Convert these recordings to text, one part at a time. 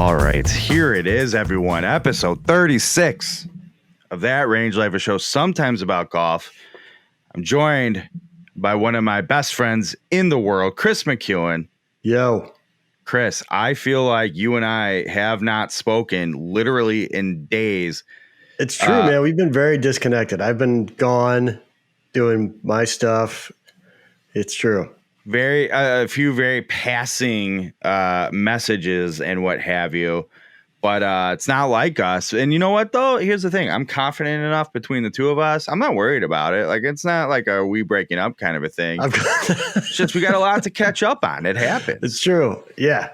All right, here it is, everyone. Episode 36 of That Range Life, a show sometimes about golf. I'm joined by one of my best friends in the world, Kris McEwen. Yo. Kris, I feel like you and I have not spoken literally in days. It's true, man. We've been very disconnected. I've been gone doing my stuff. It's true. A few very passing messages and what have you. But it's not like us. And you know what, though? Here's the thing. I'm confident enough between the two of us. I'm not worried about it. Like, it's not like a we breaking up kind of a thing. It's just we got a lot to catch up on. It happens. It's true. Yeah.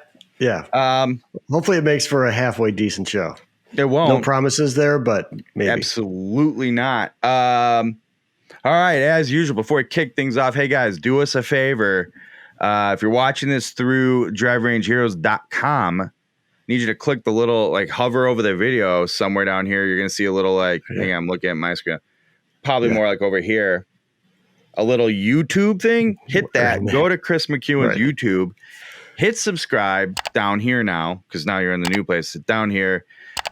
Hopefully it makes for a halfway decent show. It won't. No promises there, but maybe. Absolutely not. All right. As usual, before we kick things off, hey, guys, do us a favor. If you're watching this through driverangeheroes.com, need you to click the little, like, hover over the video somewhere down here. You're going to see a little, like, hang on, I'm looking at my screen. Probably more like over here. A little YouTube thing. Hit that. Go to Kris McEwen's YouTube. Hit subscribe down here now, because now you're in the new place. Down here.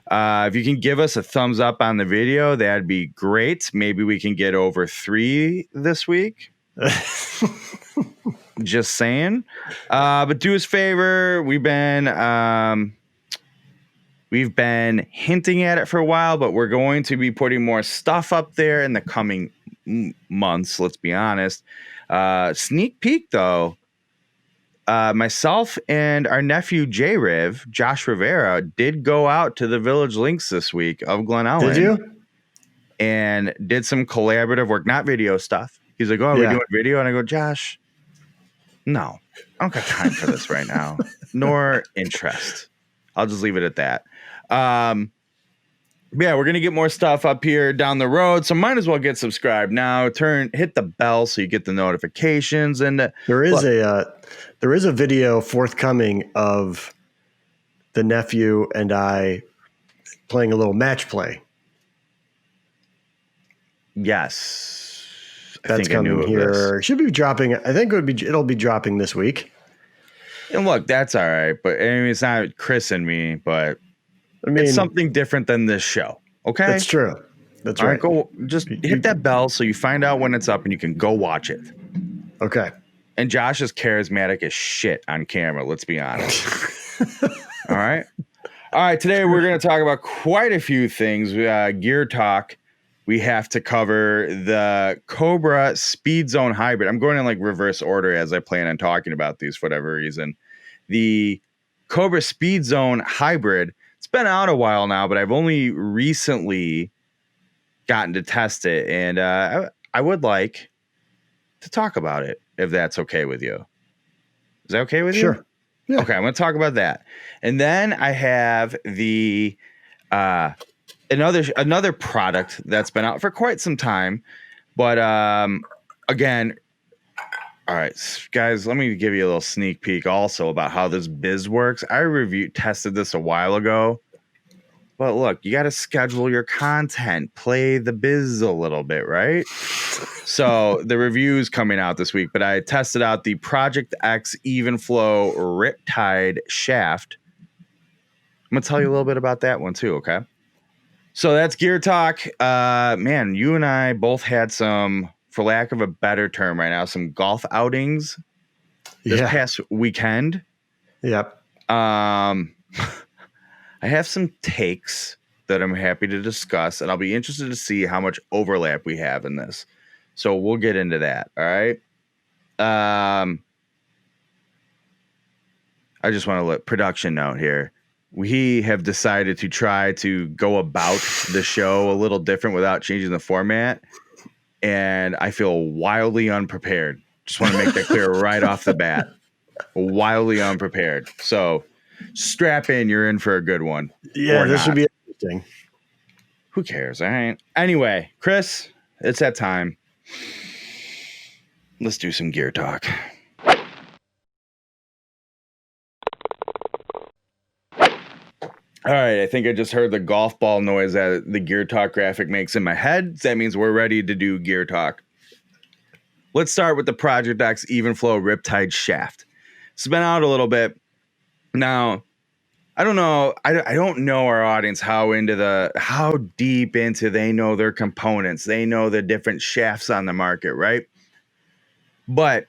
If you can give us a thumbs up on the video, that'd be great. Maybe we can get over 3 this week. Just saying. But do us a favor. We've been hinting at it for a while, but we're going to be putting more stuff up there in the coming months, let's be honest. Sneak peek, though. Myself and our nephew J-Riv, Josh Rivera, did go out to the Village Links this week of Glen Ellen. Did you? And did some collaborative work, not video stuff. He's like, oh, are we doing video? And I go, Josh, no, I don't got time for this right now, nor interest. I'll just leave it at that. Yeah, we're gonna get more stuff up here down the road, so might as well get subscribed now. Hit the bell so you get the notifications. And there is a video forthcoming of the nephew and I playing a little match play. Yes, that's coming here. Should be dropping. I think it'll be dropping this week. And look, that's all right, but I mean, it's not Kris and me, but I mean, it's something different than this show. Okay, that's true. That's right. Go just hit that bell so you find out when it's up and you can go watch it. Okay. And Josh is charismatic as shit on camera. Let's be honest. All right. Today we're going to talk about quite a few things. Gear talk. We have to cover the Cobra Speedzone hybrid. I'm going in like reverse order as I plan on talking about these for whatever reason. The Cobra Speedzone hybrid. It's been out a while now, but I've only recently gotten to test it, and I would like to talk about it if that's okay with you. Is that okay with you? Sure. Yeah. Okay, I'm going to talk about that, and then I have the another product that's been out for quite some time, but again. All right, guys, let me give you a little sneak peek also about how this biz works. I tested this a while ago, but look, you got to schedule your content, play the biz a little bit, right? So the review's coming out this week, but I tested out the Project X EvenFlow Riptide shaft. I'm going to tell you a little bit about that one too, okay? So that's gear talk. Man, you and I both had some, for lack of a better term right now, some golf outings this past weekend. Yep. I have some takes that I'm happy to discuss, and I'll be interested to see how much overlap we have in this. So we'll get into that. All right. I just want to let production note here. We have decided to try to go about the show a little different without changing the format. And I feel wildly unprepared. Just want to make that clear right off the bat. Wildly unprepared. So strap in. You're in for a good one. Yeah, this should be interesting. Who cares? All right. Anyway, Kris, it's that time. Let's do some gear talk. All right, I think I just heard the golf ball noise that the gear talk graphic makes in my head. That means we're ready to do gear talk. Let's start with the Project X EvenFlow Riptide shaft. It's been out a little bit. Now, I don't know. I don't know our audience how deep into they know their components. They know the different shafts on the market, right? But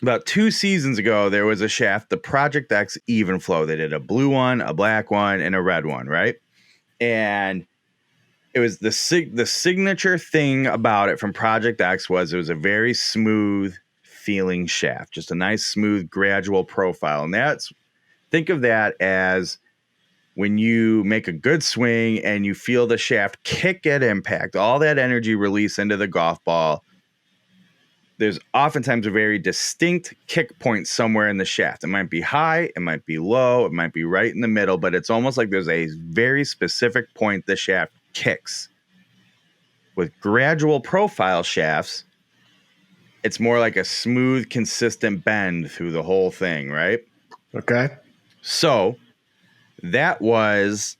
about 2 seasons ago, there was a shaft, the Project X EvenFlow. They did a blue one, a black one, and a red one, right? And it was the signature thing about it from Project X was it was a very smooth feeling shaft, just a nice, smooth, gradual profile. And think of that as when you make a good swing and you feel the shaft kick at impact, all that energy release into the golf ball. There's oftentimes a very distinct kick point somewhere in the shaft. It might be high, it might be low, it might be right in the middle, but it's almost like there's a very specific point the shaft kicks. With gradual profile shafts, it's more like a smooth, consistent bend through the whole thing, right? Okay. So that was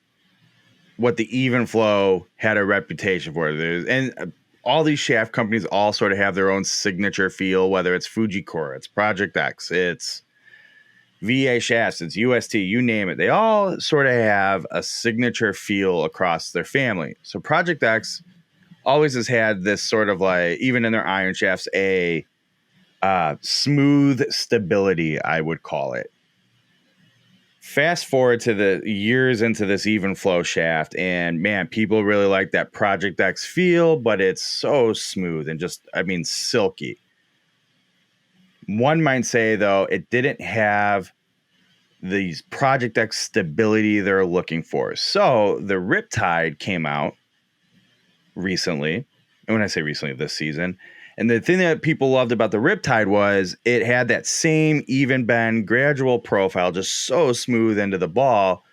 what the Evenflo had a reputation for. And all these shaft companies all sort of have their own signature feel, whether it's Fujikura, it's Project X, it's VA shafts, it's UST, you name it. They all sort of have a signature feel across their family. So Project X always has had this sort of like, even in their iron shafts, a smooth stability, I would call it. Fast forward to the years into this Evenflo shaft, and man, people really like that Project X feel, but it's so smooth and just, I mean, silky. One might say, though, it didn't have these Project X stability they're looking for. So the Riptide came out recently. And when I say recently, this season. And the thing that people loved about the Riptide was it had that same even bend, gradual profile, just so smooth into the ball,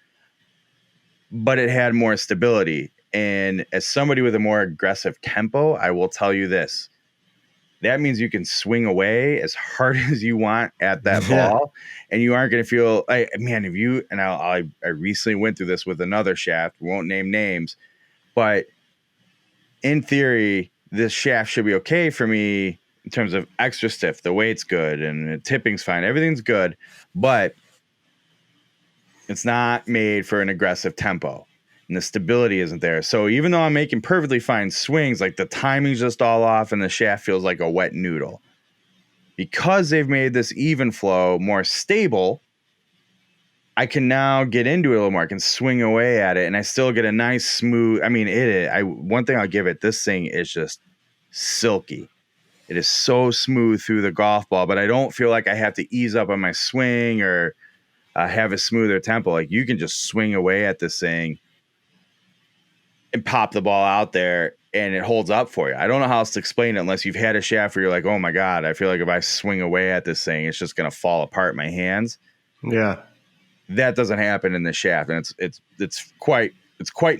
but it had more stability. And as somebody with a more aggressive tempo, I will tell you this. That means you can swing away as hard as you want at that ball, and you aren't going to feel like, man, if you, and I recently went through this with another shaft, won't name names, but in theory, this shaft should be okay for me in terms of extra stiff. The weight's good and the tipping's fine. Everything's good, but it's not made for an aggressive tempo and the stability isn't there. So even though I'm making perfectly fine swings, like the timing's just all off and the shaft feels like a wet noodle. Because they've made this Evenflo more stable, I can now get into it a little more. I can swing away at it, and I still get a nice smooth. I mean, one thing I'll give it, this thing is just silky. It is so smooth through the golf ball, but I don't feel like I have to ease up on my swing or have a smoother tempo. Like you can just swing away at this thing and pop the ball out there, and it holds up for you. I don't know how else to explain it unless you've had a shaft where you're like, oh my God, I feel like if I swing away at this thing, it's just going to fall apart in my hands. Yeah. That doesn't happen in the shaft, and it's quite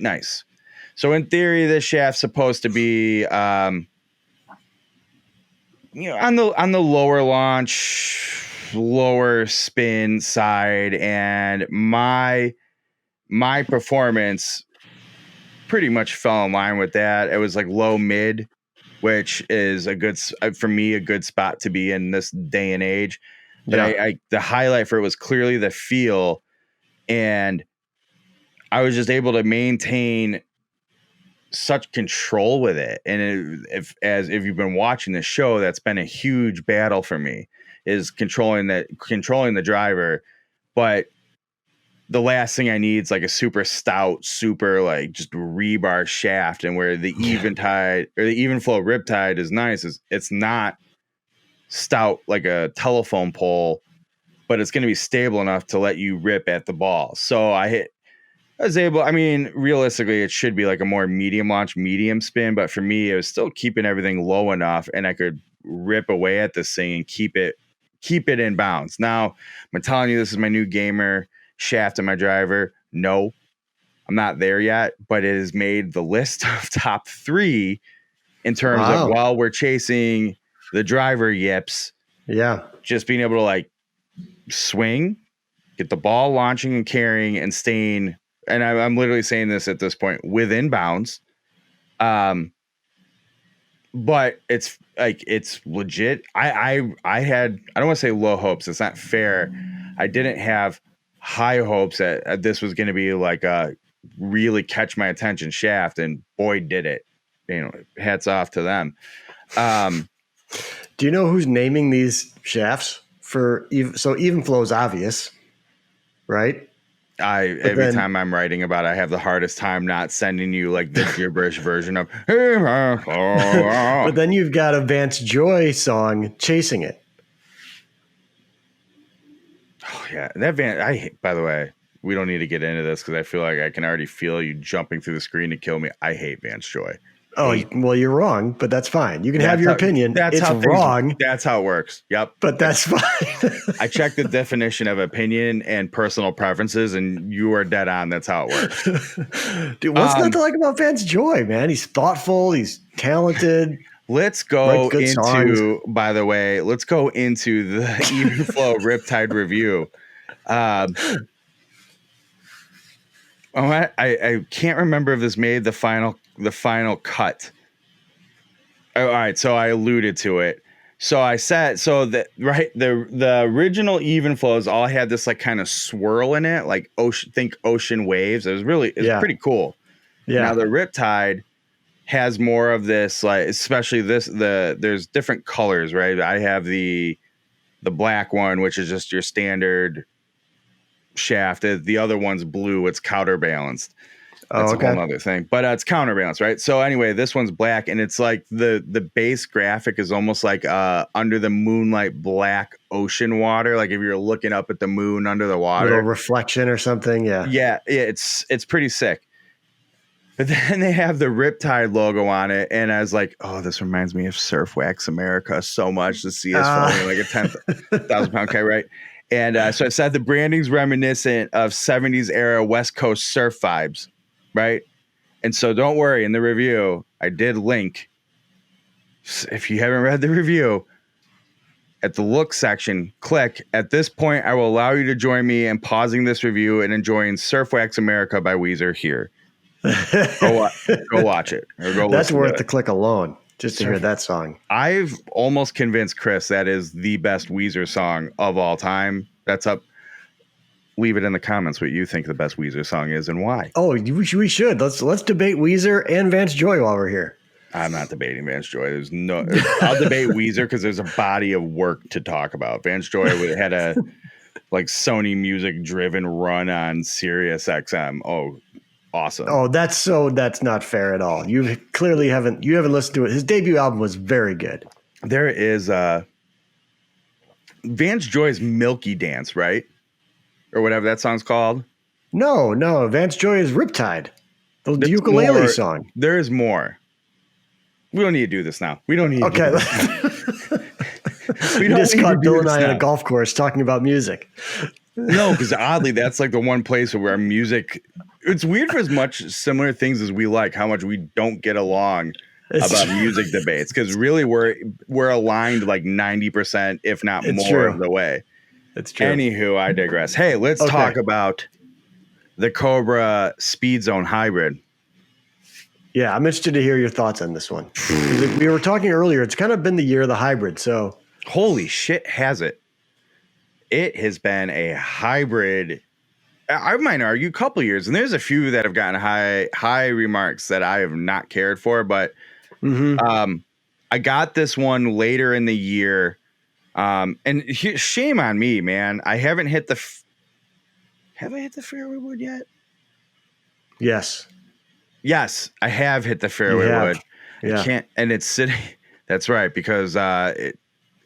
nice. So in theory, this shaft's supposed to be on the lower launch, lower spin side, and my performance pretty much fell in line with that. It was like low mid, which is a good spot to be in this day and age. But the highlight for it was clearly the feel, and I was just able to maintain such control with it. And if you've been watching the show, that's been a huge battle for me, is controlling the driver. But the last thing I need is like a super stout, super like just rebar shaft. And where the Eventide or the Evenflow Riptide is nice, is it's not stout like a telephone pole, but it's going to be stable enough to let you rip at the ball. So I was able, I mean, realistically, it should be like a more medium launch, medium spin. But for me, it was still keeping everything low enough, and I could rip away at this thing and keep it in bounds. Now, I'm telling you, this is my new gamer shaft in my driver. No, I'm not there yet, but it has made the list of top 3 in terms of while we're chasing the driver yips. Yeah. Just being able to like swing, get the ball launching and carrying and staying. And I'm literally saying this at this point within bounds. But it's like, it's legit. I don't want to say low hopes. It's not fair. I didn't have high hopes that this was going to be like a really catch my attention shaft, and boy, did it. You know, hats off to them. Do you know who's naming these shafts for? So Evenflow is obvious, right? Every time I'm writing about it, I have the hardest time not sending you like the gibberish version of. But then you've got a Vance Joy song chasing it. Oh yeah, that Van. By the way, we don't need to get into this because I feel like I can already feel you jumping through the screen to kill me. I hate Vance Joy. Oh, well, you're wrong, but that's fine. You can have your opinion. It's wrong. That's how it works. Yep. But that's fine. I checked the definition of opinion and personal preferences, and you are dead on. That's how it works. Dude, what's not to like about Vance Joy, man? He's thoughtful. He's talented. Let's go into, by the way, let's go into the Evenflo Riptide review. I can't remember if this made the final cut. All right, so I alluded to it. So I said, the original Evenflows all had this like kind of swirl in it, like ocean waves. It was pretty cool. Yeah. Now the Riptide has more of this, like, especially there's different colors, right? I have the black one, which is just your standard shaft. The other one's blue. It's counterbalanced. That's a whole other thing, but it's counterbalanced, right? So anyway, this one's black, and it's like the base graphic is almost like under the moonlight black ocean water. Like if you're looking up at the moon under the water, little reflection or something. Yeah. It's pretty sick. But then they have the Riptide logo on it, and I was like, "Oh, this reminds me of Surf Wax America so much to see us falling like a 10,000 pound kite, right?" And so I said the branding's reminiscent of 70s era West Coast surf vibes, right? And so don't worry, in the review, I did link. If you haven't read the review, at the look section, click. At this point, I will allow you to join me in pausing this review and enjoying Surf Wax America by Weezer here. Go watch it. Or go That's worth the click alone just to hear that song. I've almost convinced Kris that is the best Weezer song of all time. That's up. Leave it in the comments what you think the best Weezer song is and why. Oh, we should. Let's debate Weezer and Vance Joy while we're here. I'm not debating Vance Joy. I'll debate Weezer because there's a body of work to talk about. Vance Joy had a like Sony Music driven run on Sirius XM. Oh, awesome. Oh, that's not fair at all. You clearly haven't listened to it. His debut album was very good. There is Vance Joy's Milky Dance, right? Or whatever that song's called. No. Vance Joy is Riptide. The ukulele song. There is more. We don't need to do this now. We don't need to do this. We just caught Bill and I at a golf course talking about music. No, because oddly, that's like the one place where our music. It's weird for as much similar things as we like, how much we don't get along about music debates. Because really, we're aligned like 90%, if not more of the way. It's true. Anywho, I digress. Hey, let's talk about the Cobra Speedzone hybrid. Yeah, I'm interested to hear your thoughts on this one. We were talking earlier. It's kind of been the year of the hybrid. So, holy shit, has it? It has been a hybrid. I might argue a couple years, and there's a few that have gotten high remarks that I have not cared for. But I got this one later in the year, and shame on me, man. I haven't hit the. Have I hit the fairway wood yet? Yes, I have hit the fairway wood. Yeah. I can't, and it's sitting. That's right, because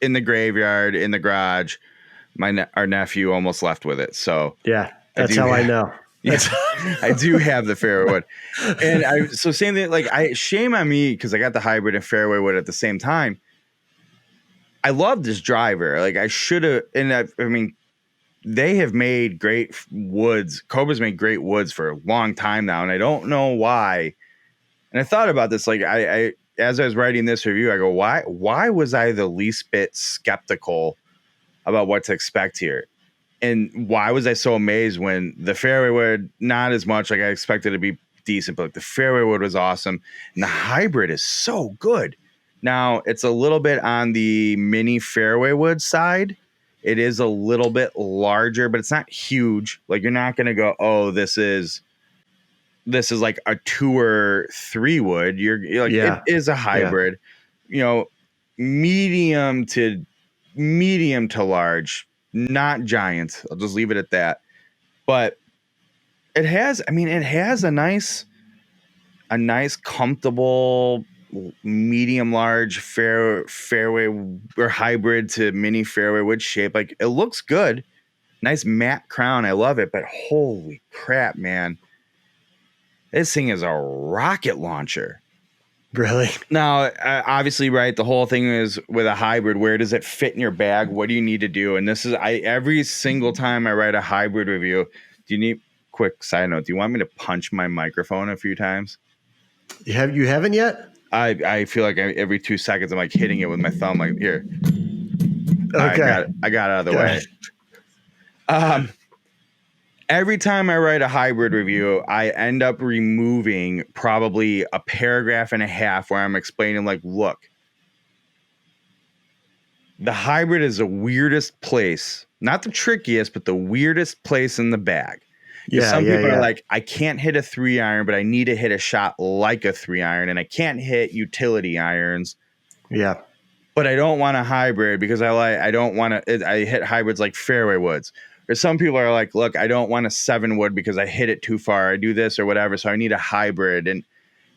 in the graveyard, in the garage, our nephew almost left with it. So yeah, that's how I know. Yes, I do have the fairway wood, and so same thing. Like shame on me because I got the hybrid and fairway wood at the same time. I love this driver. Like I should have, and I mean. They have made great woods. Cobra's made great woods for a long time now, and I don't know why. And I thought about this, like I as I was writing this review, I go, why was I the least bit skeptical about what to expect here? And why was I so amazed when the fairway wood, not as much, like I expected it to be decent, but like the fairway wood was awesome. And the hybrid is so good. Now it's a little bit on the mini fairway wood side. It is a little bit larger, but it's not huge. Like you're not going to go, oh, this is like a 2 or 3 wood. You're like, it is a hybrid, medium to large, not giant. I'll just leave it at that. But it has a nice comfortable medium large fairway or hybrid to mini fairway wood shape. Like it looks good. Nice matte crown. I love it, but holy crap, man. This thing is a rocket launcher. Really? Now, obviously, right, the whole thing is with a hybrid, where does it fit in your bag? What do you need to do? And this is, every single time I write a hybrid review, quick side note, do you want me to punch my microphone a few times? You haven't yet? I feel like every 2 seconds I'm like hitting it with my thumb, like, here. Okay. I got it out of the way. Every time I write a hybrid review, I end up removing probably a paragraph and a half where I'm explaining, like, look, the hybrid is the weirdest place, not the trickiest, but the weirdest place in the bag. Some people are like, I can't hit a 3-iron, but I need to hit a shot like a 3-iron, and I can't hit utility irons. Yeah. But I don't want a hybrid because I hit hybrids like fairway woods. Or some people are like, look, I don't want a 7 wood because I hit it too far. I do this or whatever. So I need a hybrid. And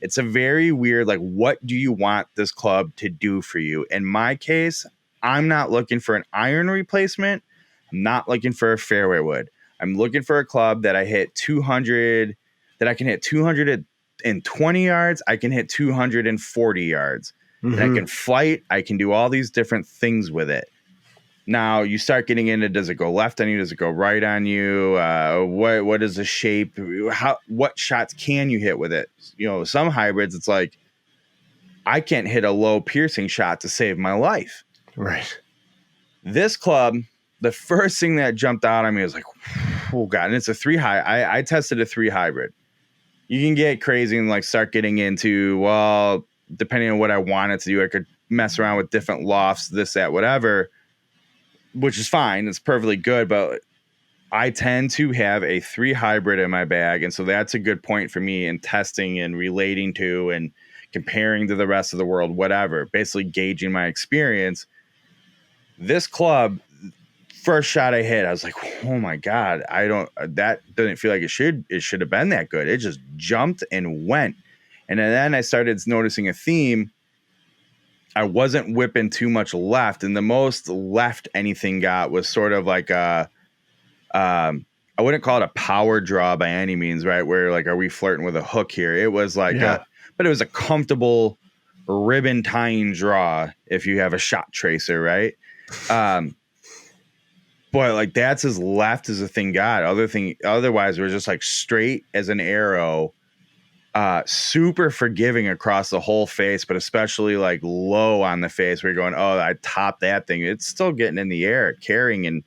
it's a very weird, like, what do you want this club to do for you? In my case, I'm not looking for an iron replacement. I'm not looking for a fairway wood. I'm looking for a club that I hit 200, that I can hit 220 yards. I can hit 240 yards. And I can flight. I can do all these different things with it. Now you start getting into, does it go left on you? Does it go right on you? What is the shape? What shots can you hit with it? Some hybrids, it's like, I can't hit a low piercing shot to save my life. Right. This club, the first thing that jumped out on me was like, oh God. And it's a 3 high. I tested a 3 hybrid. You can get crazy and like start getting into, well, depending on what I wanted to do, I could mess around with different lofts, this, that, whatever, which is fine. It's perfectly good. But I tend to have a 3 hybrid in my bag. And so that's a good point for me in testing and relating to and comparing to the rest of the world, whatever, basically gauging my experience. This club, first shot I hit, I was like, oh my God, that doesn't feel like it should have been that good. It just jumped and went. And then I started noticing a theme. I wasn't whipping too much left, and the most left anything got was sort of like I wouldn't call it a power draw by any means, right? Where like, are we flirting with a hook here? It was like, but it was a comfortable ribbon tying draw if you have a shot tracer, right? Boy, like that's as left as the thing got. Otherwise, we're just like straight as an arrow. Super forgiving across the whole face, but especially like low on the face where you're going, oh, I topped that thing. It's still getting in the air, carrying and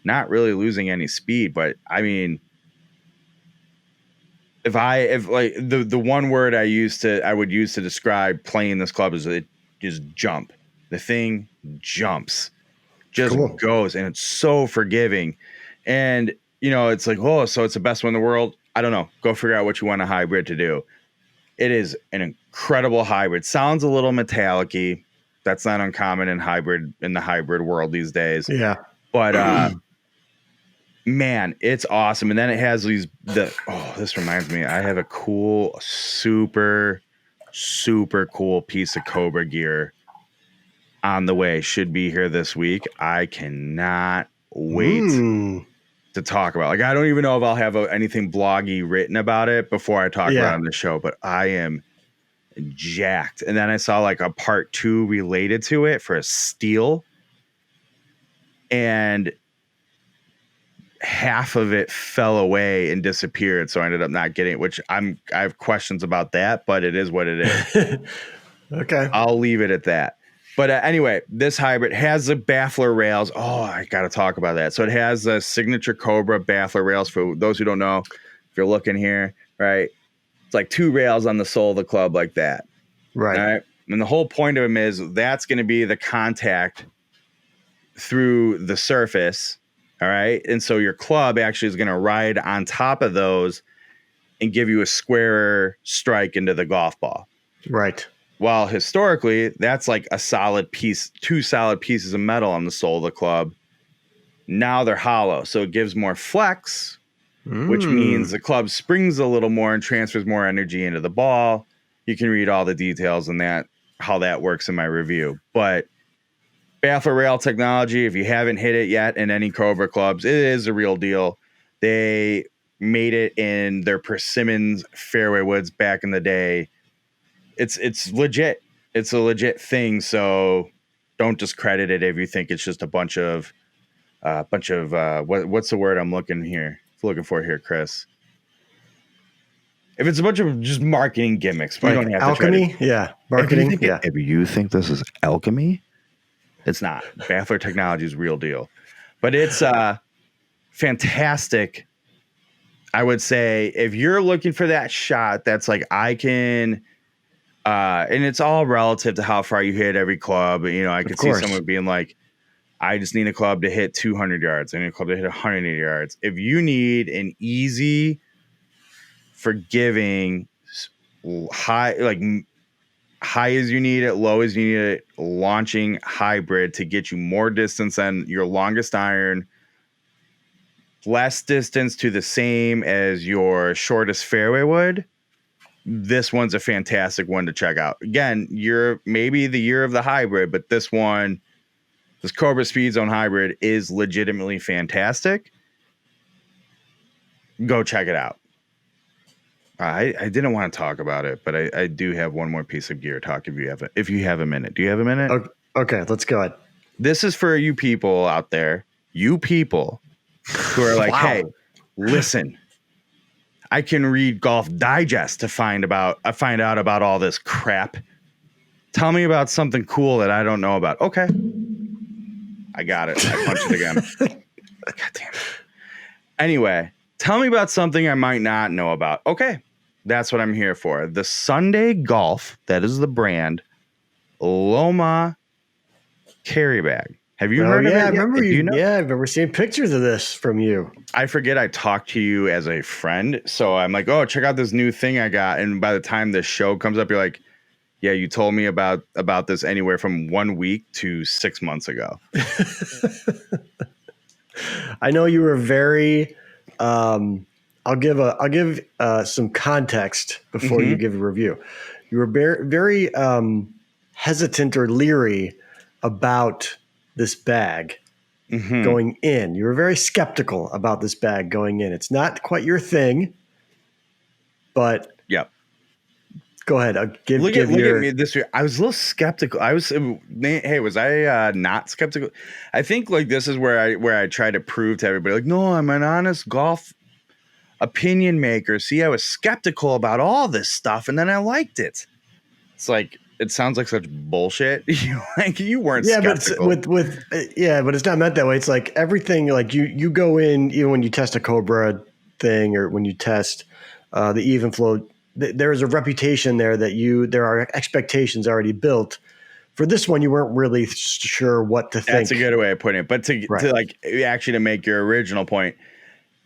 not really losing any speed. But I mean, if like the one word I would use to describe playing this club is it just jump. The thing jumps, just goes, and it's so forgiving. And it's like, oh, so it's the best one in the world. I don't know. Go figure out what you want a hybrid to do. It is an incredible hybrid. Sounds a little metallic-y. That's not uncommon in the hybrid world these days. Yeah. But man, it's awesome. And then it has this reminds me, I have a cool, super, super cool piece of Cobra gear on the way. Should be here this week. I cannot wait to talk about. Like, I don't even know if I'll have anything bloggy written about it before I talk about it on the show, but I am jacked. And then I saw like a part 2 related to it for a steel, and half of it fell away and disappeared. So I ended up not getting it, which I have questions about that, but it is what it is. Okay. I'll leave it at that. But anyway, this hybrid has the baffler rails. Oh, I got to talk about that. So it has the signature Cobra baffler rails. For those who don't know, if you're looking here, right? It's like 2 rails on the sole of the club like that. Right. All right. And the whole point of them is that's going to be the contact through the surface. All right. And so your club actually is going to ride on top of those and give you a squarer strike into the golf ball. Right. While historically, that's like a solid piece, 2 solid pieces of metal on the sole of the club. Now they're hollow. So it gives more flex, which means the club springs a little more and transfers more energy into the ball. You can read all the details on that, how that works in my review. But baffler rail technology, if you haven't hit it yet in any Cobra clubs, it is a real deal. They made it in their Persimmons fairway woods back in the day. It's legit. It's a legit thing. So don't discredit it if you think it's just a bunch of what's the word I'm looking for here, Kris? If it's a bunch of just marketing gimmicks, we don't have alchemy. Marketing. If you think this is alchemy, it's not. Baffler technology is real deal, but it's fantastic. I would say if you're looking for that shot, that's like I can. And it's all relative to how far you hit every club. You know, I could see someone being like, I just need a club to hit 200 yards. I need a club to hit 180 yards. If you need an easy, forgiving, high as you need it, low as you need it, launching hybrid to get you more distance than your longest iron, less distance to the same as your shortest fairway wood, this one's a fantastic one to check out. Again, you're maybe the year of the hybrid, but this Cobra Speedzone hybrid is legitimately fantastic. Go check it out. I didn't want to talk about it, but I do have one more piece of gear talk if you have a minute. Do you have a minute? Okay, let's go ahead. This is for you people out there, you people who are like, hey, listen, I can read Golf Digest to find out about all this crap. Tell me about something cool that I don't know about. Okay. I got it. I punched it again. God damn it. Anyway, tell me about something I might not know about. Okay. That's what I'm here for. The Sunday Golf, that is the brand, Loma carry bag. Have you heard of it? I remember I remember seeing pictures of this from you. I forget I talked to you as a friend. So I'm like, oh, check out this new thing I got. And by the time this show comes up, you're like, yeah, you told me about this anywhere from 1 week to 6 months ago. I know you were very, I'll give some context before you give a review. You were very hesitant or leery about this bag going in. You were very skeptical about this bag going in. It's not quite your thing, but go ahead. Look at me this year. I was a little skeptical. Was I not skeptical? I think like this is where I try to prove to everybody like, no, I'm an honest golf opinion maker. See, I was skeptical about all this stuff, and then I liked it. It's like, it sounds like such bullshit. You weren't skeptical. But it's not meant that way. It's like everything, like you go in, even when you test a Cobra thing or when you test the Evenflo, there is a reputation there that there are expectations already built. For this one, you weren't really sure what to think. That's a good way of putting it. But to make your original point,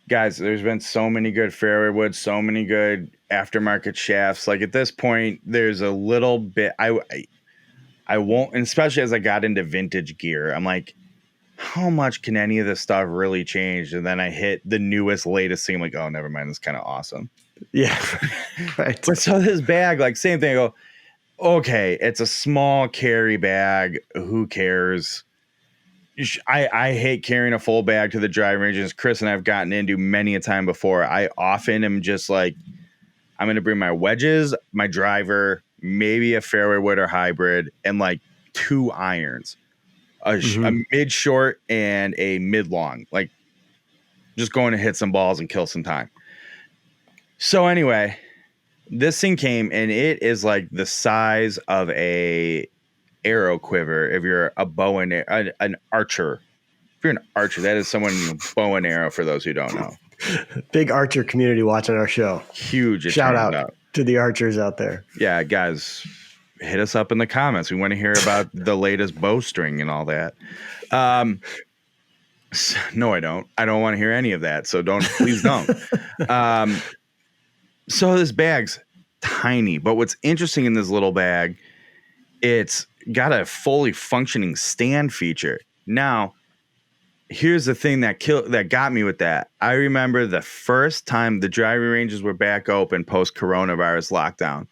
guys, there's been so many good fairway woods, so many good aftermarket shafts. Like at this point, there's a little bit I won't, and especially as I got into vintage gear, I'm like, how much can any of this stuff really change? And then I hit the newest, latest thing. I'm like, oh, never mind. It's kind of awesome. Yeah. Right. But so this bag, like same thing. I go, okay, it's a small carry bag. Who cares? I hate carrying a full bag to the driving range, as Kris and I've gotten into many a time before. I often am just like, I'm going to bring my wedges, my driver, maybe a fairway wood or hybrid, and like 2 irons, a mid short and a mid long, like just going to hit some balls and kill some time. So anyway, this thing came and it is like the size of a arrow quiver. If you're a bow and an archer, if you're an archer, that is someone bow and arrow. For those who don't know, big archer community watching our show. Huge shout out to the archers out there. Yeah, guys, hit us up in the comments. We want to hear about the latest bowstring and all that. No, I don't. I don't want to hear any of that. So please don't. So this bag's tiny, but what's interesting in this little bag, it's got a fully functioning stand feature. Now, here's the thing that got me with that. I remember the first time the driving ranges were back open post coronavirus lockdown.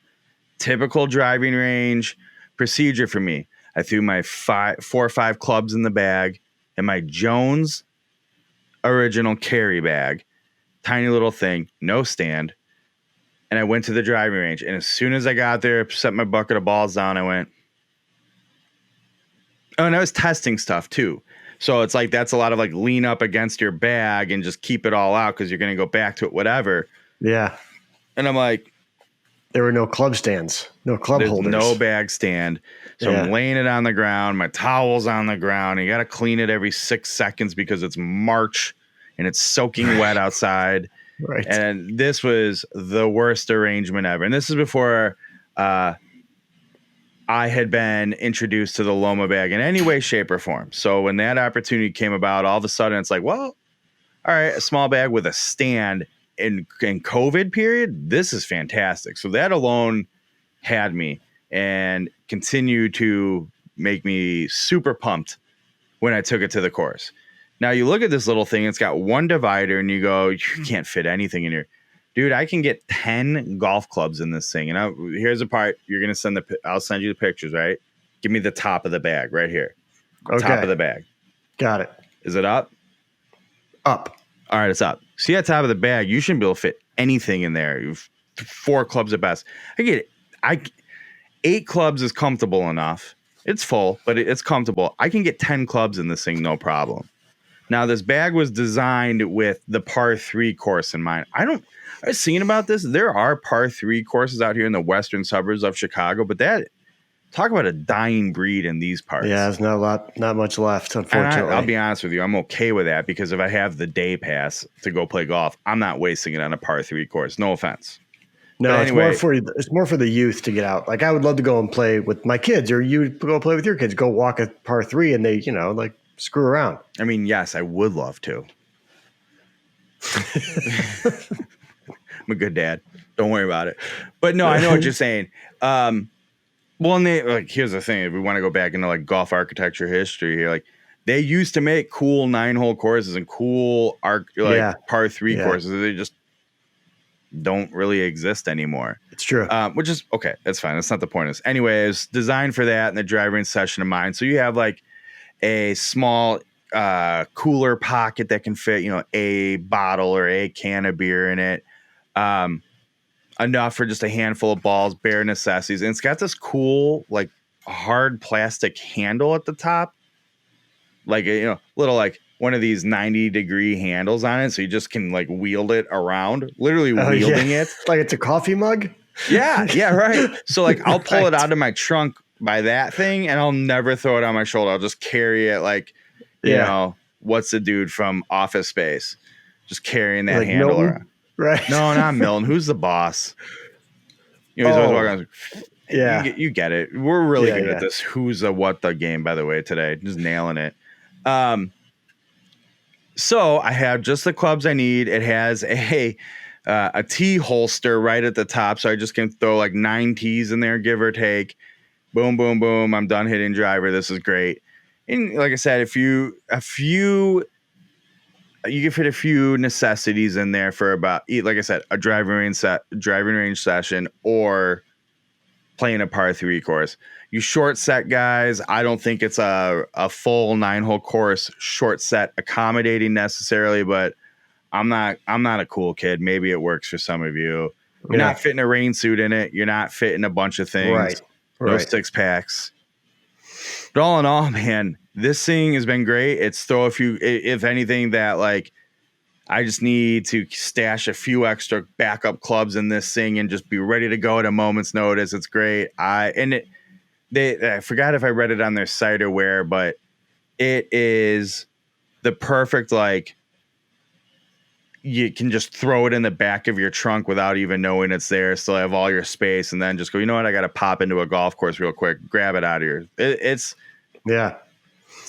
Typical driving range procedure for me. I threw my 4 or 5 clubs in the bag and my Jones original carry bag, tiny little thing, no stand. And I went to the driving range. And as soon as I got there, set my bucket of balls down, I went. Oh, and I was testing stuff too. So it's like, that's a lot of like lean up against your bag and just keep it all out because you're going to go back to it, whatever. Yeah. And I'm like, there were no club stands, no club holders. No bag stand. So I'm laying it on the ground. My towel's on the ground. You got to clean it every 6 seconds because it's March and it's soaking wet outside. Right. And this was the worst arrangement ever. And this is before I had been introduced to the Loma Bag in any way, shape, or form. So when that opportunity came about, all of a sudden it's like, well, all right, a small bag with a stand in COVID period, this is fantastic. So that alone had me and continued to make me super pumped when I took it to the course. Now you look at this little thing, it's got one divider and you go, you can't fit anything in here. Dude, I can get 10 golf clubs in this thing. And here's the part you're going to I'll send you the pictures, right? Give me the top of the bag right here. Okay. Top of the bag. Got it. Is it up? Up. All right, it's up. See that top of the bag? You shouldn't be able to fit anything in there. You've 4 clubs at best. I get it. 8 clubs is comfortable enough. It's full, but it's comfortable. I can get 10 clubs in this thing, no problem. Now, this bag was designed with the par 3 course in mind. I was thinking about this. There are par 3 courses out here in the western suburbs of Chicago, but talk about a dying breed in these parts. Yeah, there's not much left, unfortunately. I'll be honest with you. I'm okay with that because if I have the day pass to go play golf, I'm not wasting it on a par 3 course. No offense. No, it's more for the youth to get out. Like I would love to go and play with my kids, or you go play with your kids. Go walk a par 3, and they, like screw around. I mean, yes, I would love to. I'm a good dad. Don't worry about it. But no, I know what you're saying. Well, and here's the thing. If we want to go back into like golf architecture history here, like they used to make cool 9-hole courses and cool par 3 courses. They just don't really exist anymore. It's true. Which is okay. That's fine. That's not the point. Anyway, it's designed for that in the driving session of mine. So you have like a small cooler pocket that can fit, a bottle or a can of beer in it. Enough for just a handful of balls, bare necessities. And it's got this cool, like hard plastic handle at the top. Like, little like one of these 90-degree handles on it. So you just can like wield it around, literally wielding it. Like it's a coffee mug? Yeah, right. So like I'll pull it out of my trunk by that thing and I'll never throw it on my shoulder. I'll just carry it like, you know, what's the dude from Office Space? Just carrying that handle around. Right. No, not Milton. Who's the boss? He's always walking around. Yeah. You get it. We're really good at this who's the what the game, by the way, today. Just nailing it. So I have just the clubs I need. It has a tee holster right at the top. So I just can throw like 9 tees in there, give or take. Boom, boom, boom. I'm done hitting driver. This is great. And like I said, you can fit a few necessities in there for about, like I said, a driving range session or playing a par 3 course. You short set guys, I don't think it's a full 9-hole course short set accommodating necessarily, but I'm not a cool kid. Maybe it works for some of you. You're not fitting a rain suit in it. You're not fitting a bunch of things. Right. No 6-packs. But all in all, man, this thing has been great. It's throw a few, if anything, that like I just need to stash a few extra backup clubs in this thing and just be ready to go at a moment's notice. It's great. I forgot if I read it on their site or where, but it is the perfect like you can just throw it in the back of your trunk without even knowing it's there. Still have all your space, and then just go, you know what? I got to pop into a golf course real quick, grab it out of here. It's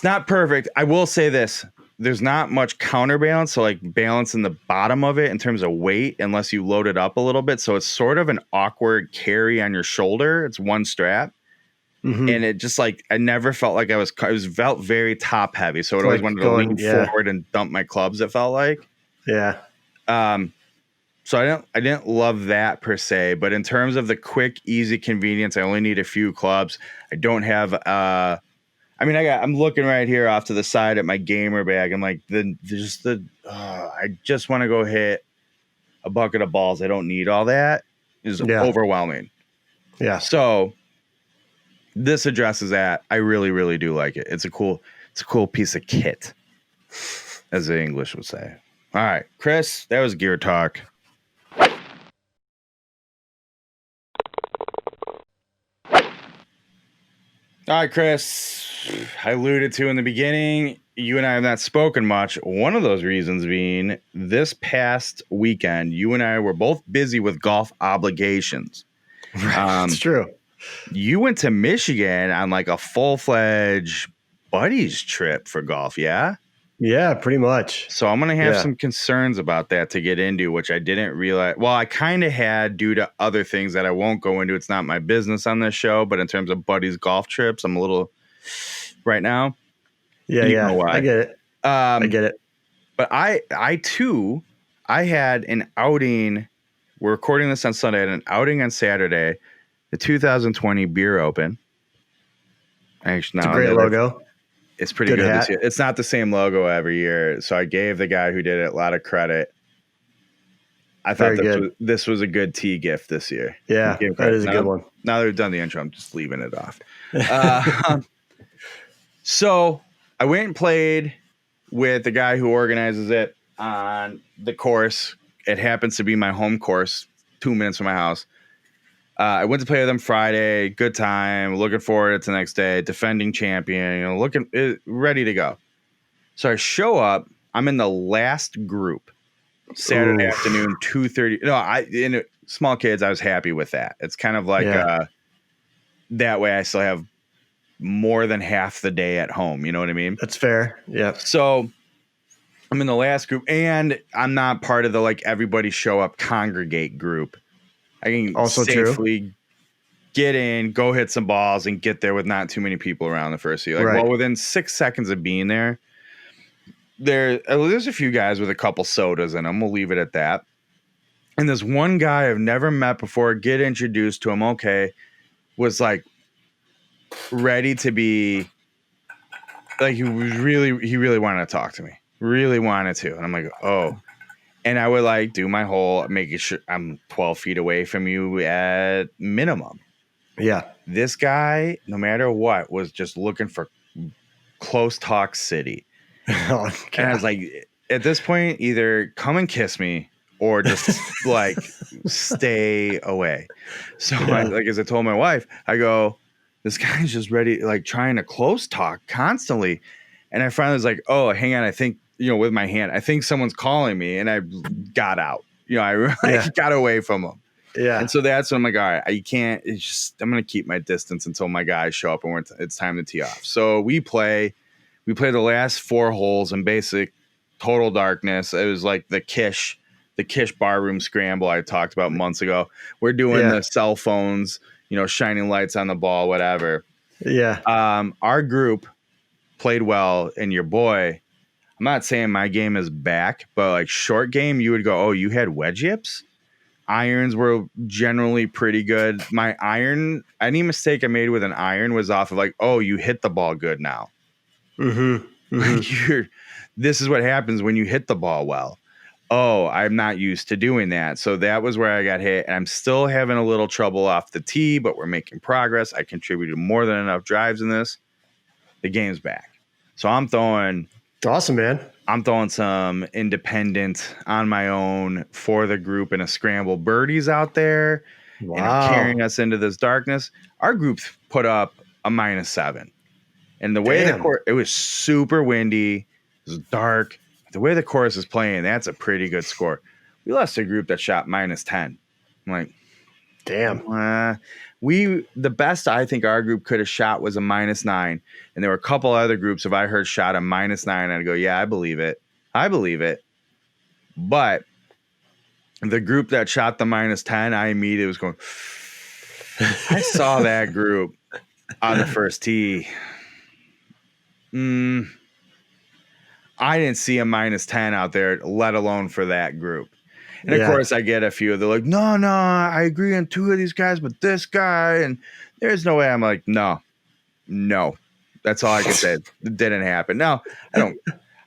not perfect. I will say this. There's not much counterbalance. So like balance in the bottom of it in terms of weight, unless you load it up a little bit. So it's sort of an awkward carry on your shoulder. It's one strap. And it just like, I never felt like it felt very top heavy. So it always wanted to lean forward and dump my clubs. It felt like. Yeah. So I didn't love that per se, but in terms of the quick, easy convenience, I only need a few clubs. I don't have, I'm looking right here off to the side at my gamer bag. I'm like, I just want to go hit a bucket of balls. I don't need all that. Is overwhelming. Yeah. So this addresses that. I really, really do like it. It's a cool piece of kit, as the English would say. All right, Kris, that was gear talk. All right, Kris, I alluded to in the beginning, you and I have not spoken much. One of those reasons being this past weekend, you and I were both busy with golf obligations. It's true. You went to Michigan on like a full-fledged buddies trip for golf, yeah? Yeah, pretty much. So I'm going to have some concerns about that to get into, which I didn't realize. Well, I kind of had due to other things that I won't go into. It's not my business on this show, but in terms of buddies golf trips, I'm a little right now. Yeah, I get it. I get it. But I too, I had an outing. We're recording this on Sunday. I had an outing on Saturday, the 2020 Beer Open. Actually, it's a great logo. It's pretty good this year. It's not the same logo every year, so I gave the guy who did it a lot of credit. I thought this was a good tee gift this year. Yeah, that is a good one. Now that we've done the intro, I'm just leaving it off. So I went and played with the guy who organizes it on the course. It happens to be my home course, 2 minutes from my house. I went to play with him Friday. Good time. Looking forward to the next day. Defending champion. Ready to go. So I show up. I'm in the last group. Saturday afternoon, 2:30. No, small kids. I was happy with that. It's kind of like that way. I still have more than half the day at home. You know what I mean? That's fair. Yeah. So I'm in the last group, and I'm not part of the like everybody show up congregate group. I can also safely get in, go hit some balls, and get there with not too many people around the first tee. Well, within 6 seconds of being there, there's a few guys with a couple sodas in them. We'll leave it at that. And this one guy I've never met before, get introduced to him. Okay, was like ready to be like he really wanted to talk to me, really wanted to, and I'm like, oh. And I would like do my whole making sure I'm 12 feet away from you at minimum. Yeah. This guy, no matter what, was just looking for close talk city. And I was like, at this point, either come and kiss me or just like stay away. So as I told my wife, I go, this guy's just ready, like trying to close talk constantly. And I finally was like, oh, hang on. I think, with my hand, I think someone's calling me, and I got out. I really got away from them. Yeah. And so that's when I'm like, all right, you can't. It's just I'm gonna keep my distance until my guys show up and it's time to tee off. So we play the last 4 holes in basic total darkness. It was like the Kish barroom scramble I talked about months ago. We're doing the cell phones, shining lights on the ball, whatever. Yeah. Our group played well, and your boy. I'm not saying my game is back, but like short game, you would go, oh, you had wedge yips? Irons were generally pretty good. My iron, any mistake I made with an iron was off of like, oh, you hit the ball good now. This is what happens when you hit the ball well. Oh, I'm not used to doing that. So that was where I got hit. And I'm still having a little trouble off the tee, but we're making progress. I contributed more than enough drives in this. The game's back. So I'm throwing... It's awesome, man. I'm throwing some independent on my own for the group and a scramble birdies out there. Wow. And I'm carrying us into this darkness. Our group put up a -7. And the way the court, it was super windy. It was dark. the way the course is playing, that's a pretty good score. We lost a group that shot -10. I'm like, damn. The best I think our group could have shot was a -9, and there were a couple other groups if I heard shot a -9, I'd go, yeah, I believe it. But the group that shot the -10, I immediately was going, I saw that group on the first tee. I didn't see a -10 out there, let alone for that group. And of course, I get a few. They're like, no, I agree on 2 of these guys, but this guy, and there's no way. I'm like, no. That's all I can say. It didn't happen. No, I don't.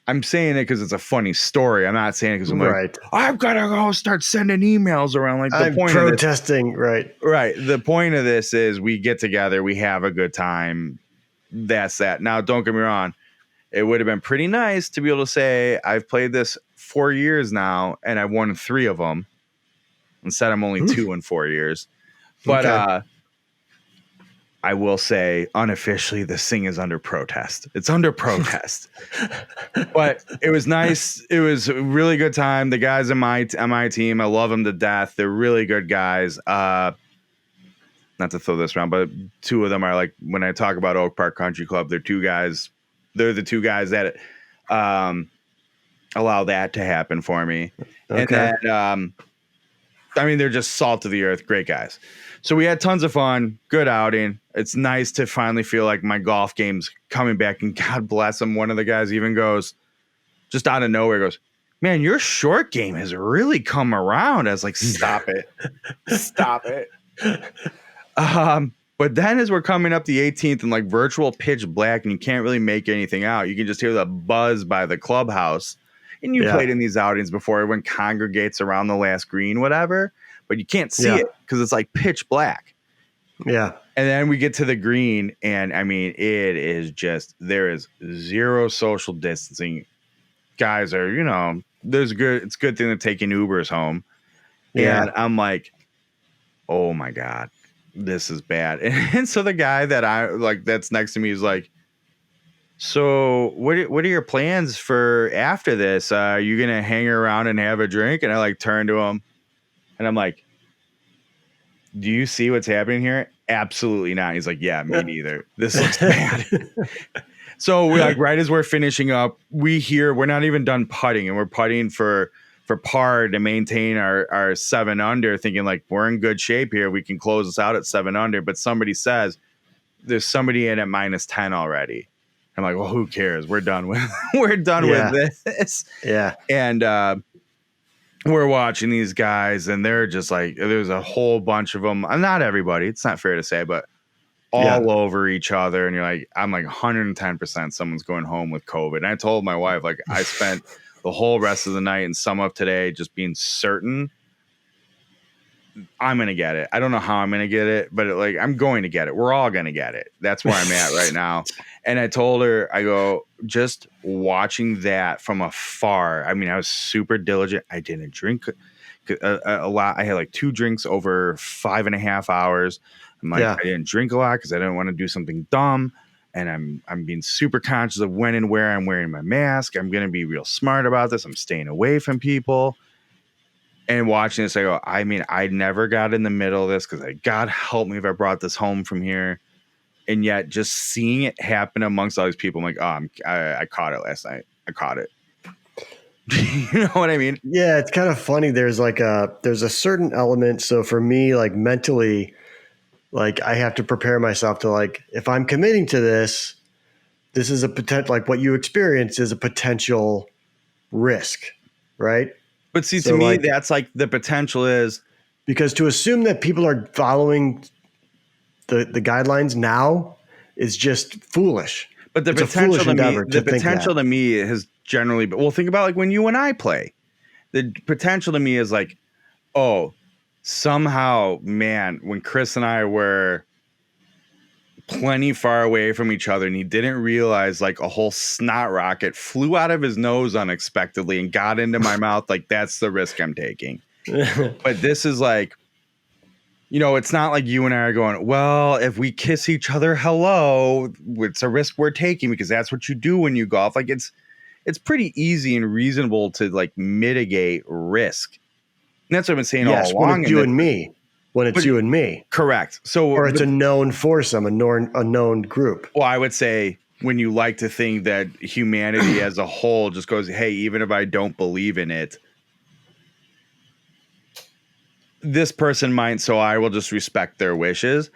I'm saying it because it's a funny story. I'm not saying it because I'm like, I've got to go start sending emails around. Like the point protesting, right. The point of this is we get together, we have a good time. That's that. Now, don't get me wrong. It would have been pretty nice to be able to say I've played this 4 years now and I won 3 of them. Instead, I'm only 2 in 4 years. But I will say unofficially, this thing is under protest. It's under protest. But it was nice. It was a really good time. The guys on my team, I love them to death. They're really good guys. Not to throw this around, but 2 of them are like, when I talk about Oak Park Country Club, they're 2 guys. They're the 2 guys that allow that to happen for me. Okay. And then, they're just salt of the earth, great guys. So we had tons of fun, good outing. It's nice to finally feel like my golf game's coming back, and God bless him. One of the guys even goes, just out of nowhere, goes, man, your short game has really come around. I was like, stop it. Stop it. But then as we're coming up the 18th and like virtual pitch black and you can't really make anything out, you can just hear the buzz by the clubhouse. And you played in these outings before, everyone congregates around the last green, whatever, but you can't see it because it's like pitch black. Yeah. And then we get to the green, and it is just, there is zero social distancing. Guys are, it's a good thing they're taking Ubers home. Yeah. And I'm like, oh my God, this is bad. And so the guy that's next to me is like, so what are your plans for after this? Are you going to hang around and have a drink? And I turn to him and I'm like, do you see what's happening here? Absolutely not. He's like, yeah, me neither. This looks bad. So we right as we're finishing up, we're not even done putting, and we're putting for par to maintain our 7 under, thinking we're in good shape here. We can close this out at 7 under, but somebody says there's somebody in at -10 already. I'm like, well, who cares? We're done with with this. Yeah. And we're watching these guys, and they're just there's a whole bunch of them. Not everybody. It's not fair to say, but all over each other. And you're like, I'm 110% someone's going home with COVID. And I told my wife, I spent the whole rest of the night and some of today just being certain I'm going to get it. I don't know how I'm going to get it, but I'm going to get it. We're all going to get it. That's where I'm at right now. And I told her, I go, just watching that from afar. I was super diligent. I didn't drink a lot. I had 2 drinks over 5.5 hours. I didn't drink a lot because I didn't want to do something dumb. And I'm being super conscious of when and where I'm wearing my mask. I'm going to be real smart about this. I'm staying away from people. And watching this, I go, I never got in the middle of this because God help me if I brought this home from here. And yet just seeing it happen amongst all these people, I'm like, oh, I caught it last night. I caught it. You know what I mean? Yeah, it's kind of funny. There's there's a certain element. So for me, mentally, I have to prepare myself to if I'm committing to this, this is a potential, what you experience is a potential risk, right? But see, to me, that's the potential is because to assume that people are following the guidelines now is just foolish. But the potential to me has generally been, well, think about when you and I play. The potential to me is oh, somehow, man, when Kris and I were plenty far away from each other and he didn't realize a whole snot rocket flew out of his nose unexpectedly and got into my mouth, that's the risk I'm taking. But this is it's not like you and I are going, well, if we kiss each other hello, it's a risk we're taking because that's what you do when you golf. it's pretty easy and reasonable to like mitigate risk. And that's what I've been saying all when along. it's you and me. When it's you and me. Correct. So, or it's a known foursome, a known group. Well, I would say when you like to think that humanity as a whole just goes, hey, even if I don't believe in it, this person might, so I will just respect their wishes.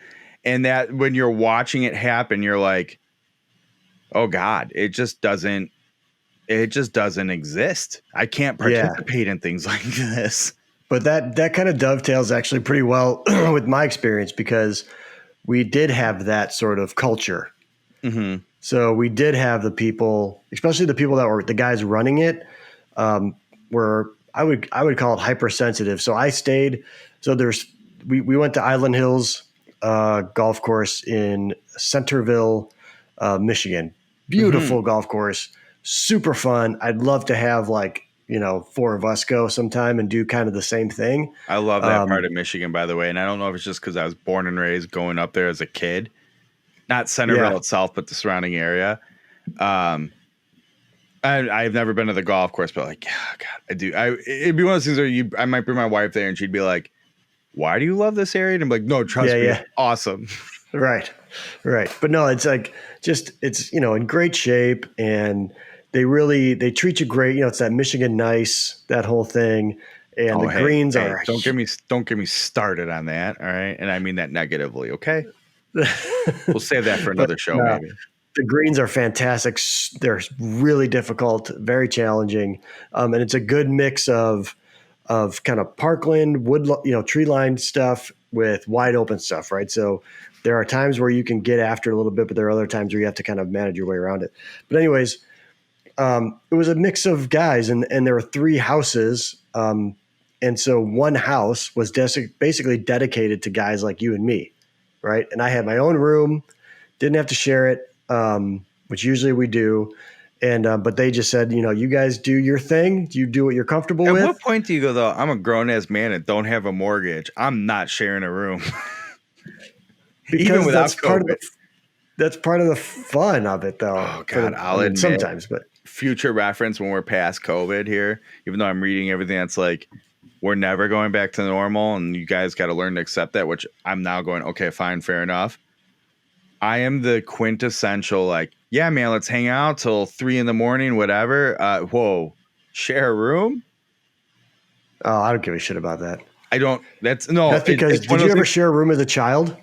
And that when you're watching it happen, you're like, oh God, it just doesn't exist. I can't participate in things like this. But that kind of dovetails actually pretty well with my experience, because we did have that sort of culture. Mm-hmm. So we did have the people, especially the people that were the guys running it, were I would call it hypersensitive. So I stayed. So we went to Island Hills golf course in Centerville, Michigan. Beautiful golf course, super fun. I'd love to have four of us go sometime and do kind of the same thing. I love that part of Michigan, by the way. And I don't know if it's just because I was born and raised going up there as a kid, not Centerville itself, but the surrounding area. I've never been to the golf course, but like, oh God, I do. It'd be one of those things where I might bring my wife there and she'd be like, why do you love this area? And I'm like, no, trust me, it's awesome. Right. But no, it's like it's in great shape, and they treat you great. It's that Michigan nice, that whole thing. And the greens are don't get me started on that. All right. And I mean that negatively. Okay. We'll save that for another show. Maybe. The greens are fantastic. They're really difficult, very challenging. And it's a good mix of kind of parkland, wood, tree lined stuff with wide open stuff. Right. So there are times where you can get after it a little bit, but there are other times where you have to kind of manage your way around it. But anyways, it was a mix of guys, and there were three houses. And so one house was basically dedicated to guys like you and me, right? And I had my own room, didn't have to share it, which usually we do. And but they just said, you guys do your thing. You do what you're comfortable with. At what point do you go, though, I'm a grown-ass man and don't have a mortgage, I'm not sharing a room? Because even without that's part of the fun of it, though. Oh, God, I'll admit, sometimes, but future reference when we're past COVID here, even though I'm reading everything that's like, we're never going back to normal and you guys got to learn to accept that, which I'm now going, okay, fine, fair enough. I am the quintessential, like, yeah, man, let's hang out till 3 a.m, whatever. Whoa, share a room? Oh, I don't give a shit about that. I don't. That's because did you ever share a room as a child?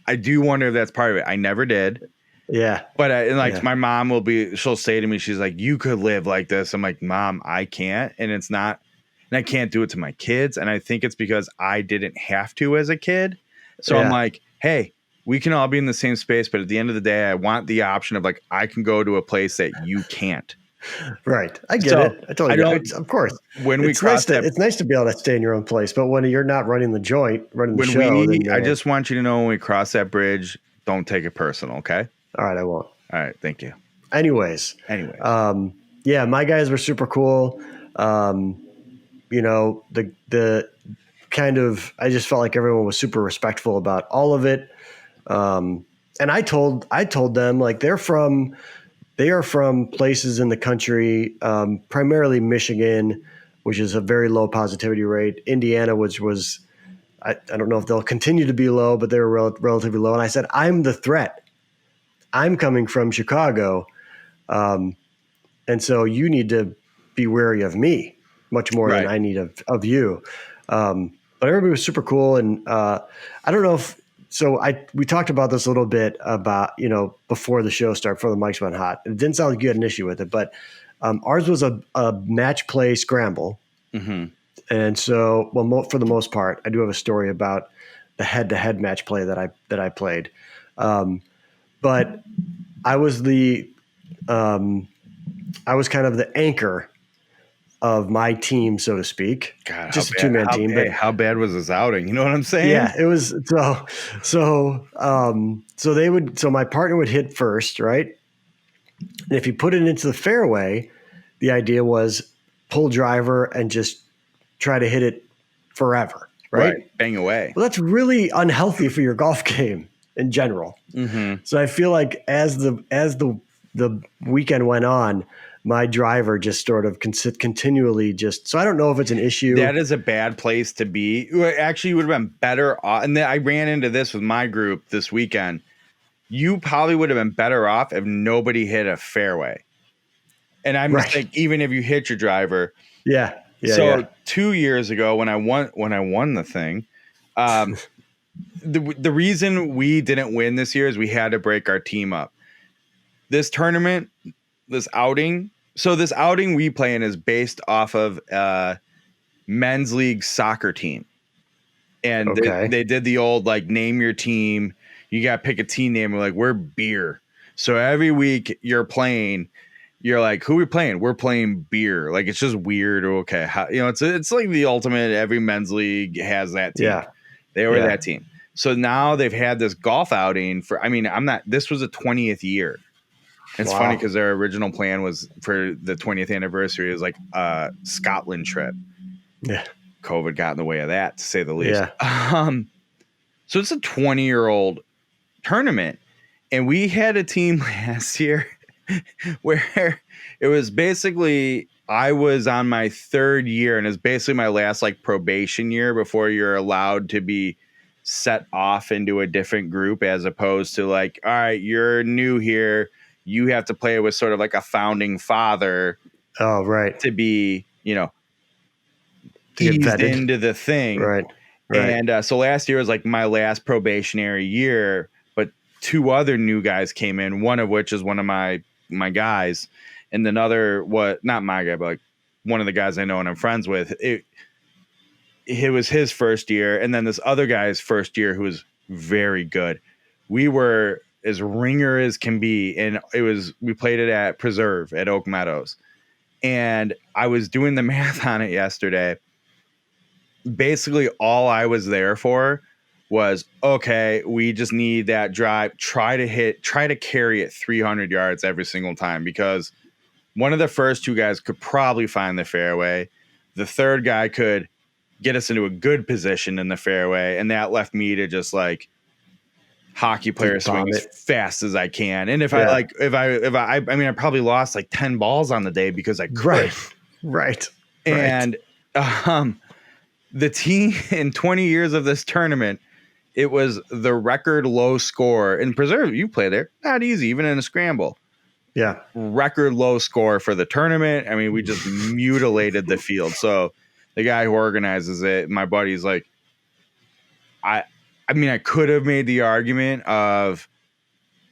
I do wonder if that's part of it. I never did. Yeah. But my mom she'll say to me, she's like, you could live like this. I'm like, Mom, I can't. And it's not, and I can't do it to my kids. And I think it's because I didn't have to as a kid. So I'm like, hey, we can all be in the same space. But at the end of the day, I want the option of like, I can go to a place that you can't. Right. I get it. I totally get it. Of course. It's nice to be able to stay in your own place, but when you're not running the joint, the show. I just want you to know when we cross that bridge, don't take it personal. Okay. All right. I won't. All right. Thank you. Anyways. Yeah, my guys were super cool. The kind of, I just felt like everyone was super respectful about all of it. And I told them, like, they are from places in the country, primarily Michigan, which is a very low positivity rate. Indiana, which was, I don't know if they'll continue to be low, but they were relatively low. And I said, I'm the threat. I'm coming from Chicago. And so you need to be wary of me much more than I need of you. But everybody was super cool. And I don't know if, we talked about this a little bit about, before the show started, before the mics went hot. It didn't sound like you had an issue with it, but ours was a match play scramble. Mm-hmm. And so, for the most part, I do have a story about the head-to-head match play that I played. But I was I was kind of the anchor of my team, so to speak. God, just a two-man team. But how bad was this outing? You know what I'm saying? Yeah, it was so my partner would hit first, right? And if he put it into the fairway, the idea was pull driver and just try to hit it forever, right? Bang away. Well, that's really unhealthy for your golf game in general. Mm-hmm. So I feel like as the weekend went on, my driver just sort of continually just. So I don't know if it's an issue. That is a bad place to be. Actually, you would have been better off. And then I ran into this with my group this weekend. You probably would have been better off if nobody hit a fairway. And I'm just like, even if you hit your driver. Yeah. So 2 years ago when I won the thing, the reason we didn't win this year is we had to break our team up. This tournament, this outing we play in is based off of men's league soccer team. And they did the old, like, name your team. You got to pick a team name. We're like, we're beer. So every week you're playing, you're like, who are we playing? We're playing beer. Like, it's just weird. Okay. It's like the ultimate, every men's league has that team. Yeah. They were that team. So now they've had this golf outing this was a 20th year. It's funny because their original plan was for the 20th anniversary is like a Scotland trip. Yeah. COVID got in the way of that, to say the least. Yeah. So it's a 20-year-old tournament. And we had a team last year where it was basically, I was on my third year, and it's basically my last, like, probation year before you're allowed to be set off into a different group, as opposed to, like, all right, you're new here. You have to play with sort of like a founding father. Oh, right. To be, to get eased vetted into the thing. Right. And so last year was like my last probationary year, but two other new guys came in, one of which is one of my guys, and another, not my guy, but like one of the guys I know and I'm friends with. It was his first year, and then this other guy's first year who was very good. We were as ringer as can be, and we played it at Preserve at Oak Meadows. And I was doing the math on it yesterday. Basically, all I was there for was, okay, we just need that drive. Try to carry it 300 yards every single time, because one of the first two guys could probably find the fairway. The third guy could get us into a good position in the fairway, and that left me to just, like, hockey player swing as fast as I can. And if I probably lost like 10 balls on the day because I could. Right. And the team in 20 years of this tournament, it was the record low score in Preserve. You play there, not easy, even in a scramble. Yeah. Record low score for the tournament. I mean, we just mutilated the field. So the guy who organizes it, my buddy's like, I could have made the argument of,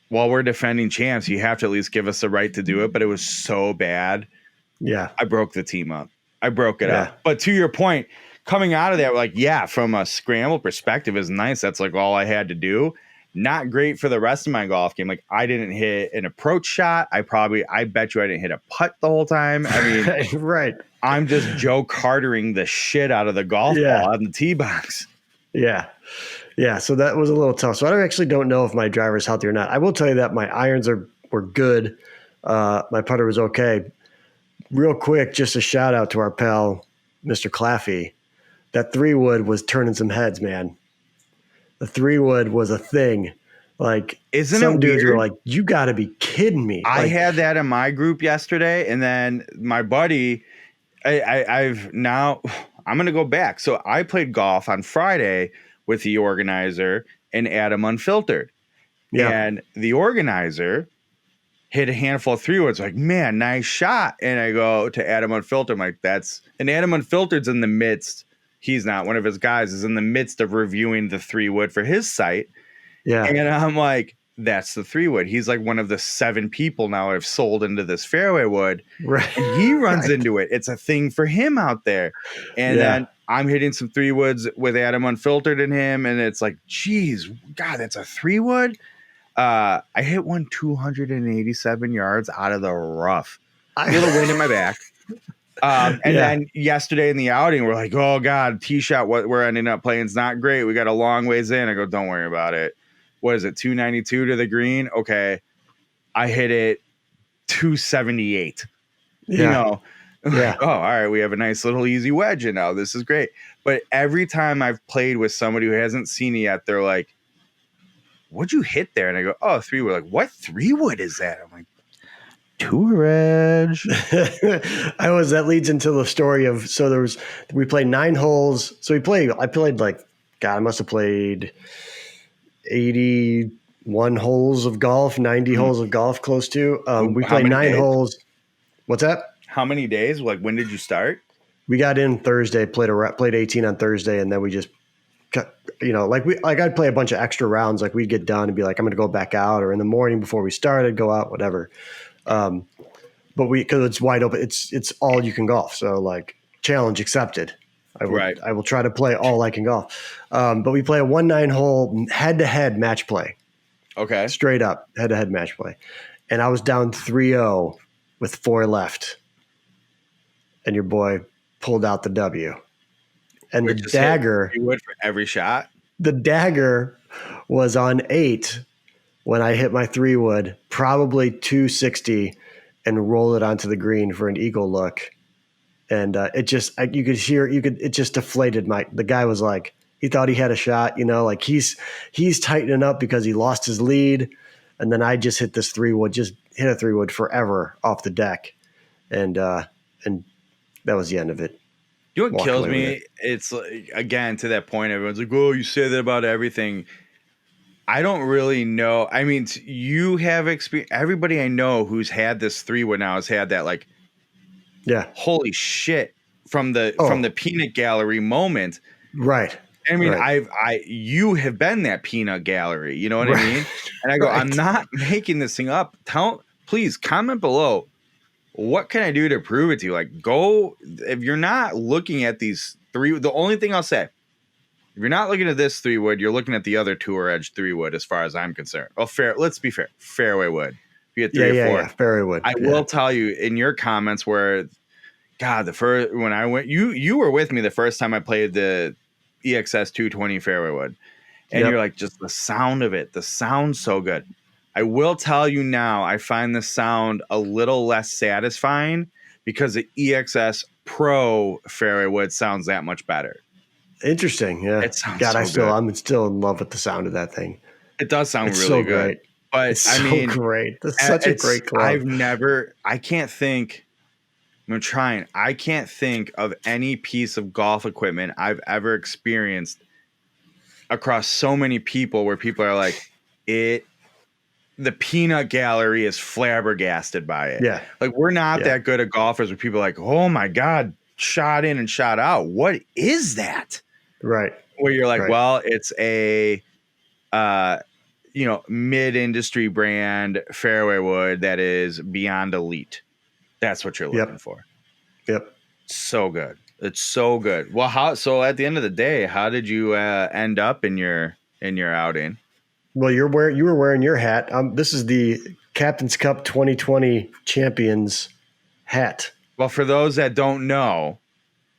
while we're defending champs, you have to at least give us the right to do it. But it was so bad. Yeah. I broke the team up. I broke it up. But to your point, coming out of that, like, from a scramble perspective is nice. That's like all I had to do. Not great for the rest of my golf game. Like, I didn't hit an approach shot. I bet you I didn't hit a putt the whole time. I mean, right. I'm just Joe Cartering the shit out of the golf ball on the tee box. Yeah. Yeah, so that was a little tough. So I actually don't know if my driver's healthy or not. I will tell you that my irons were good. My putter was okay. Real quick, just a shout out to our pal, Mr. Claffey. That 3-wood was turning some heads, man. The 3-wood was a thing. Like, some dudes were like, you got to be kidding me. I had that in my group yesterday, and then my buddy, I'm going to go back. So I played golf on Friday with the organizer and Adam Unfiltered. Yeah. And the organizer hit a handful of 3-woods, like, man, nice shot. And I go to Adam Unfiltered, I'm like, and Adam Unfiltered's in the midst. He's not, one of his guys is in the midst of reviewing the 3-wood for his site. Yeah. And I'm like, that's the 3-wood. He's like one of the 7 people now I've sold into this fairway wood. Right. And he runs into it. It's a thing for him out there. And then I'm hitting some 3-woods with Adam Unfiltered in him. And it's like, geez, God, that's a 3-wood. I hit one 287 yards out of the rough. A little wind in my back. Then yesterday in the outing, we're like, oh God, tee shot, what we're ending up playing is not great. We got a long ways in. I go, don't worry about it. What is it? 292 to the green. Okay. I hit it 278, oh, all right. We have a nice little easy wedge. And now this is great. But every time I've played with somebody who hasn't seen it yet, they're like, what'd you hit there? And I go, oh, 3-wood. Like, what 3-wood is that? I'm like, Tour Edge. That leads into the story of, we played 9 holes. I played like, God, I must have played 81 holes of golf, 90 holes of golf, close to. We played 9 holes. What's that? How many days? Like, when did you start? We got in Thursday, played 18 on Thursday, and then we just, I'd play a bunch of extra rounds. Like, we'd get done and be like, I'm going to go back out, or in the morning before we started, go out, whatever. But because it's wide open, it's all you can golf. So like, challenge accepted. I will try to play all I can golf. But we play a 1-9 hole head-to-head match play. Okay. Straight up head-to-head match play. And I was down 3-0 with 4 left. And your boy pulled out the W. And the dagger. You would for every shot? The dagger was on 8 when I hit my 3-wood, probably 260, and roll it onto the green for an eagle look. And it just deflated the guy was like, he thought he had a shot, like he's tightening up because he lost his lead. And then I just hit this 3-wood, just hit a 3-wood forever off the deck. And that was the end of it. You know what kills me? It's like, again, to that point, everyone's like, oh, you say that about everything. I don't really know. I mean, you have experience. Everybody I know who's had this 3-wood now has had that, like, yeah, holy shit, from the peanut gallery moment. Right. I mean, you have been that peanut gallery. You know what I mean? And I go, I'm not making this thing up. Please comment below. What can I do to prove it to you? Like, go, if you're not looking at these 3, the only thing I'll say, if you're not looking at this 3-wood, you're looking at the other Tour Edge 3-wood, as far as I'm concerned. Oh, let's be fair. Fairway wood. If you had 3 or 4. Yeah, fairway wood. I will tell you in your comments where, God, when I went, you were with me the first time I played the EXS 220 fairway wood. And you're like, just the sound of it. The sound's so good. I will tell you now, I find the sound a little less satisfying because the EXS Pro fairway wood sounds that much better. Interesting. Yeah. It sounds God, so good. I'm still in love with the sound of that thing. It does sound really so good. Great. But it's great. That's such a great club. I can't think of any piece of golf equipment I've ever experienced across so many people where people are like, the peanut gallery is flabbergasted by it. Yeah. Like, we're not that good at golfers where people are like, oh my God, shot in and shot out. What is that? Right. Where you're like, well, it's a, mid-industry brand fairway wood that is beyond elite. That's what you're looking for. Yep. So good. It's so good. Well, so at the end of the day, how did you end up in your outing? Well, you were wearing your hat. This is the Captain's Cup 2020 Champions hat. Well, for those that don't know,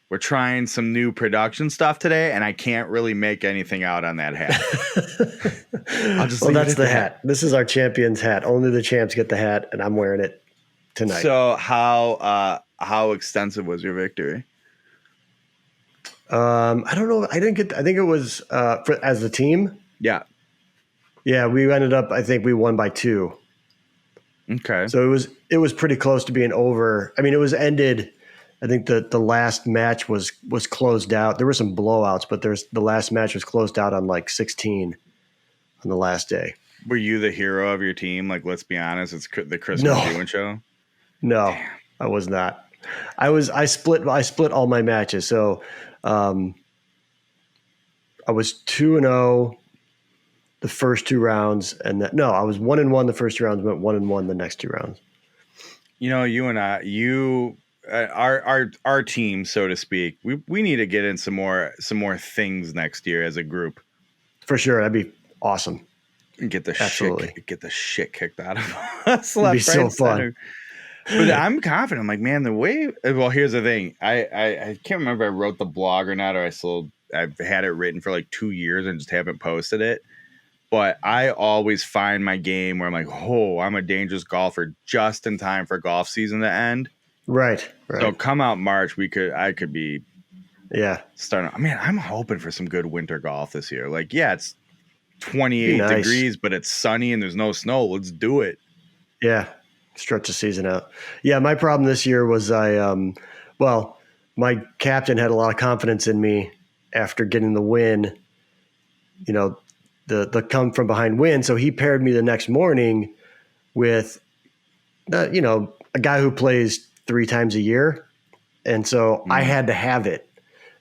we're trying some new production stuff today, and I can't really make anything out on that hat. That's the hat. This is our Champions hat. Only the champs get the hat, and I'm wearing it tonight. So how extensive was your victory? I don't know. I think it was as a team. Yeah. Yeah, we ended up, I think we won by 2. Okay. So it was pretty close to being over. I mean, it was ended. I think the last match was closed out. There were some blowouts, but the last match was closed out on like 16 on the last day. Were you the hero of your team? Like, let's be honest, it's the Kris McEwen show. No, damn. I was not. I split all my matches. So I was 2-0 the first 2 rounds, and I was 1-1 the first 2 rounds, went 1-1 the next 2 rounds. You know, you and I, our team, so to speak, we need to get in some more things next year as a group. For sure, that'd be awesome. And get the shit kicked out of us. It'd be so fun. But I'm confident. I'm like, man, here's the thing. I can't remember if I wrote the blog or not, or I've had it written for like 2 years and just haven't posted it. But I always find my game where I'm like, oh, I'm a dangerous golfer just in time for golf season to end. Right. So come out March, I could be starting. Man, I'm hoping for some good winter golf this year. Like, yeah, it's 28 degrees, but it's sunny and there's no snow. Let's do it. Yeah. stretch the season out. Yeah, my problem this year was my captain had a lot of confidence in me after getting the win, the come from behind win. So he paired me the next morning with, a guy who plays 3 times a year. And so I had to have it,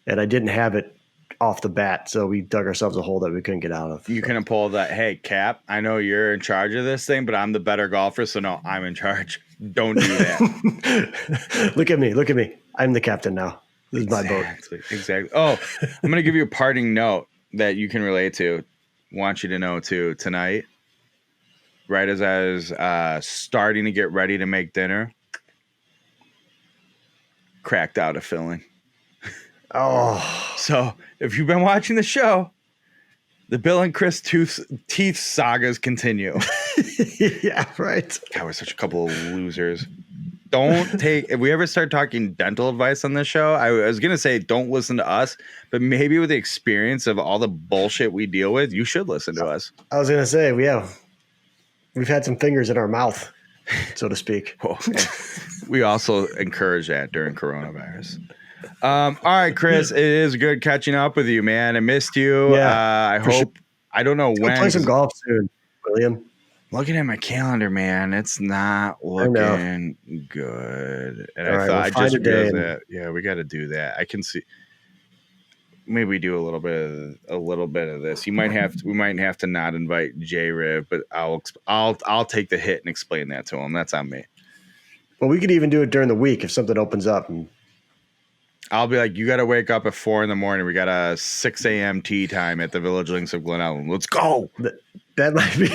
and I didn't have it off the bat. So we dug ourselves a hole that we couldn't get out of. You can pull that. Hey, Cap, I know you're in charge of this thing, but I'm the better golfer. So no, I'm in charge. Don't do that. Look at me. I'm the captain now. This is my boat. Exactly. Oh, I'm going to give you a parting note that you can relate to. Want you to know too, tonight, right as I was starting to get ready to make dinner, cracked out a filling. Oh. So if you've been watching the show, the Bill and Kris teeth sagas continue. Yeah, right. God, we're such a couple of losers. If we ever start talking dental advice on this show, I was going to say don't listen to us, but maybe with the experience of all the bullshit we deal with, you should listen to us. I was going to say, we've had some fingers in our mouth, so to speak. We also encourage that during coronavirus. All right, Kris, it is good catching up with you, man. I missed you. Yeah, I don't know when. Play some golf soon, William. Looking at my calendar, man, it's not looking good. And I thought I just realized that. Yeah, we got to do that. I can see. Maybe we do a little bit of this. We might have to not invite J-Riv, but I'll take the hit and explain that to him. That's on me. Well, we could even do it during the week if something opens up. And I'll be like, you got to wake up at 4 a.m. We got a 6 a.m. tea time at the Village Links of Glen Ellen. Let's go. That might be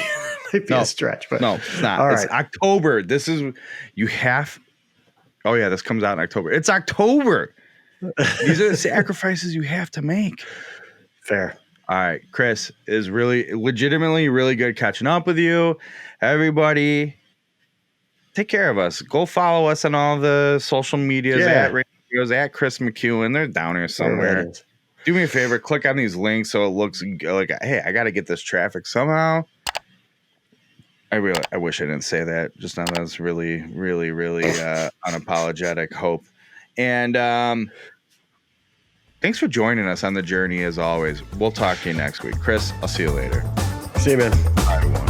a stretch, but no, it's not. All it's right. October. This comes out in October. It's October. These are the sacrifices you have to make. Fair. All right, Kris, is legitimately really good catching up with you. Everybody, take care of us. Go follow us on all the social medias at Kris McEwen. They're down here somewhere. Do me a favor, click on these links so it looks like, hey, I got to get this traffic somehow. I wish I didn't say that. Just now, that's really, really, really unapologetic hope. And thanks for joining us on the journey as always. We'll talk to you next week. Kris, I'll see you later. See you, man. Bye, everyone.